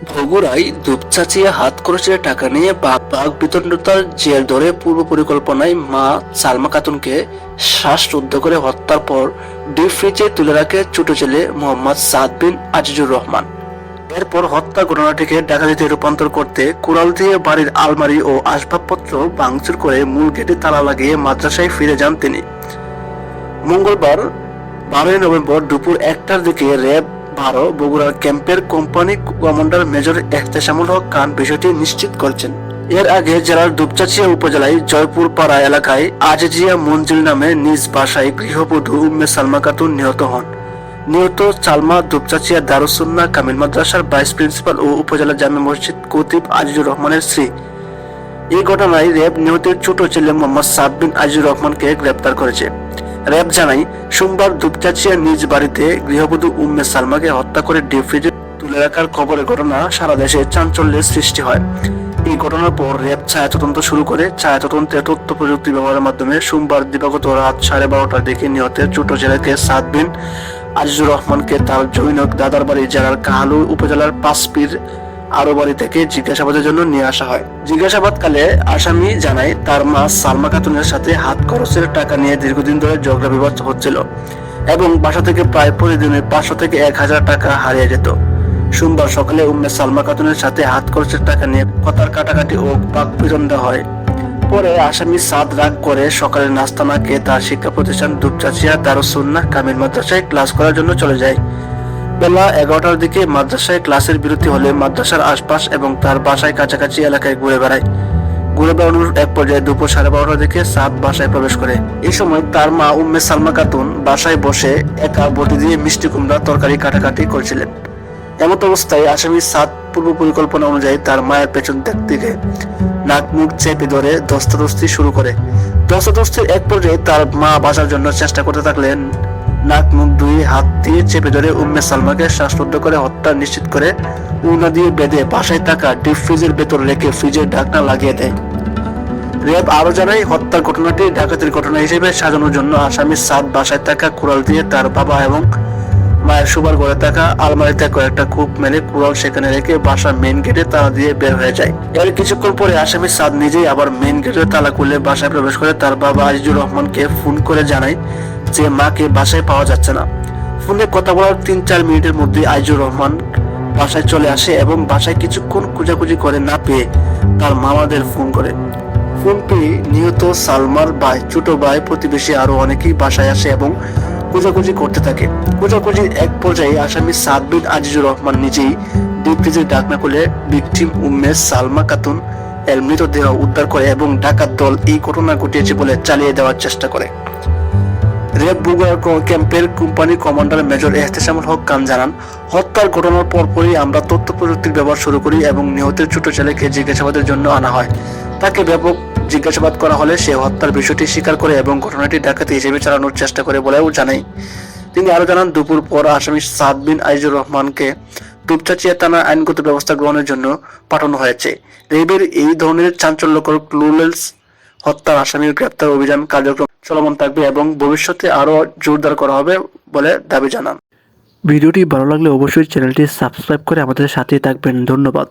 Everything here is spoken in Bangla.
বগুড়ায় দুপচাচিয়া হাত খরচের টাকা নিয়ে বাঘ বিতণ্ডতার জের ধরে পূর্ব পরিকল্পনায় মা সালমা খাতুনকে শ্বাসরুদ্ধ করে হত্যার পর ডিপ ফ্রিজে তুলে রাখে ছোট ছেলে মোহাম্মদ সাদ বিন আজিজুর রহমান। এরপর হত্যা ঘটনাটিকে ডাকাতিতে রূপান্তর করতে কুড়াল দিয়ে বাড়ির আলমারি ও আসবাবপত্র ভাঙচুর করে মূল গেটে তালা লাগিয়ে মাদ্রাসায় ফিরে যান তিনি। মঙ্গলবার 12 নভেম্বর দুপুর 1টার দিকে র্যাব 12 বগুড়ার ক্যাম্পের কোম্পানি কমান্ডার মেজর এহতেশামুল হক খান বিষয়টি নিশ্চিত করেছেন। এর আগে জেলার দুপচাচিয়া উপজেলায় জয়পুর পাড়া এলাকায় আজিজিয়া মঞ্জিল নামে নিজ বাসায় গৃহবধূ উম্মে সালমা খাতুন নিহত হন। নিহত সালমা দুপচাচিয়া দারুসুন্নাহ কামিল মাদ্রাসার ভাইস প্রিন্সিপাল ও উপজেলা জামে মসজিদ খতিব আজিজুর রহমানের স্ত্রী। এই ঘটনায় র্যাব নিহতের ছোট ছেলে মোহাম্মদ সাদ বিন আজিজুর রহমানকে গ্রেপ্তার করেছে। র্যাব জানায়, সোমবার দুপচাচিয়া নিজ বাড়িতে গৃহবধূ উম্মে সালমাকে হত্যা করে ডিপ ফ্রিজে তুলে রাখার খবরের ঘটনা সারা দেশে চাঞ্চল্যের সৃষ্টি হয়। এই ঘটনার পর র্যাব ছায়া তদন্ত শুরু করে। ছায়া তদন্তে তথ্য প্রযুক্তি ব্যবহারের মাধ্যমে সোমবার দিবাগত রাত 12:30টার দিকে নিহতের ছোট ছেলেকে সাদ বিন আজিজুর রহমানকে তার জৈনক দাদার বাড়ি জেলার কাহালু উপজেলার পাঁচপীর আরো বাড়ি থেকে জিজ্ঞাসাবাদের জন্য নিয়ে আসা হয়। জিজ্ঞাসাবাদকালে আসামি জানায়, তার মা সালমা খাতুনের সাথে হাত খরচের টাকা নিয়ে দীর্ঘদিন ধরে ঝগড়া বিবাদ হচ্ছিল এবং বাসা থেকে প্রায় প্রতিদিনে 500 থেকে 1000 টাকা হারিয়ে যেত। সোমবার সকালে উম্মে সালমা খাতুনের সাথে হাত খরচের টাকা নিয়ে কথার কাটাকাটি ও বাকবিতণ্ডা হয়। পরে আসামি সাদ রাগ করে সকালে নাস্তা না খেয়ে তার শিক্ষা প্রতিষ্ঠান দুপচাচিয়া দারুসুন্নাহ কামিল মাদ্রাসায় ক্লাস করার জন্য চলে যায়। বেলা 11টার দিকে মাদ্রাসায় ক্লাসের বিরতি হলে মাদ্রাসার আশপাশ এবং তার বাসায় কাছাকাছি এলাকায় ঘুরে বেড়ায়। ঘুরে বেড়ানোর এক পর্যায়ে দুপুর 12:30টার দিকে সাদ বাসায় প্রবেশ করে। এই সময় তার মা উম্মে সালমা খাতুন বাসায় বসে একা বটি দিয়ে মিষ্টি কুমড়া তরকারি কাটাকাটি করছিলেন। এমত অবস্থায় আসামি সাদ পূর্ব পরিকল্পনা অনুযায়ী তার মায়ের পেছন থেকে নাক মুখ চেপে ধরে ধস্তাধস্তি শুরু করে। ধস্তাধস্তির এক পর্যায়ে তার মা বাঁচার জন্য চেষ্টা করতে থাকলেন। নাক মুখ দুই হাত দিয়ে চেপে ধরে উম্মে সালমাকে শ্বাসরুদ্ধ করে হত্যা নিশ্চিত করে উনা দিয়ে বেঁধে বাসায় থাকা ডিপ ফ্রিজের ভেতর রেখে ফ্রিজের ঢাকনা লাগিয়ে দেয়। র্যাব আরো জানায়, হত্যার ঘটনাটি ডাকাতির ঘটনা হিসেবে সাজানোর জন্য আসামি সাদ বাসায় থাকা কুড়াল দিয়ে তার বাবা এবং মায়ের শোবার ঘরে থাকা আলমারিতে কয়েকটা কূপ মেলে কুড়াল সেখানে রেখে বাসার মেইন গেটে তালা দিয়ে বের হয়ে যায়। এর কিছুক্ষণ পরে আসামি সাদ নিজেই আবার মেইন গেটের তালা খুলে বাসায় প্রবেশ করে। তার বাবা আজিজুর রহমানকে ফোন করে জানায় যে মাকে বাসায় পাওয়া যাচ্ছে না। ফোনে কথা বলার 3-4 মিনিটের মধ্যে আজিজুর রহমান বাসায় চলে আসে এবং বাসায় কিছুক্ষণ খোঁজাখুঁজি করে না পেয়ে তার মামাদের ফোন করে। ফোন পেয়ে নিহত সালমার ভাই, ছোট ভাই, প্রতিবেশী আরো অনেকেই বাসায় আসে এবং খোঁজাখুঁজি করতে থাকে। খোঁজাখুঁজির এক পর্যায়ে আসামি সাদ বিন আজিজুর রহমান নিজেই ডিপ ফ্রিজের ঢাকনা খুলে ভিকটিম উম্মে সালমা খাতুন এর মৃতদেহ উদ্ধার করে এবং ডাকাত দল এই ঘটনা ঘটিয়েছে বলে চালিয়ে দেওয়ার চেষ্টা করে। র্যাব বগুড়া ক্যাম্পের কোম্পানি কমান্ডার মেজর এহতেশামুল হক খান জানান, হত্যার ঘটনার পরপরই আমরা তথ্য প্রযুক্তির ব্যবহার শুরু করি এবং নিহতের ছোট ছেলেকে জিজ্ঞাসাবাদের জন্য আনা হয়। তাকে ব্যাপক জিজ্ঞাসাবাদ করা হলে সে হত্যার বিষয়টি স্বীকার করে এবং ঘটনাটি ডাকাতি হিসেবে চালানোর চেষ্টা করে বলেও জানায়। তিনি আরো জানান, দুপুর পর আসামি সাদ বিন আজিজুর রহমানকে দুপচাচিয়া থানার আইনগত ব্যবস্থা গ্রহণের জন্য পাঠানো হয়েছে। র্যাবের এই ধরনের চাঞ্চল্যকর ক্লুলেস হত্যার আসামির গ্রেপ্তার অভিযান কার্যক্রম চলমান থাকবে এবং ভবিষ্যতে আরো জোরদার করা হবে বলে দাবি জানান। ভিডিওটি ভালো লাগলে অবশ্যই চ্যানেলটি সাবস্ক্রাইব করে আমাদের সাথেই থাকবেন। ধন্যবাদ।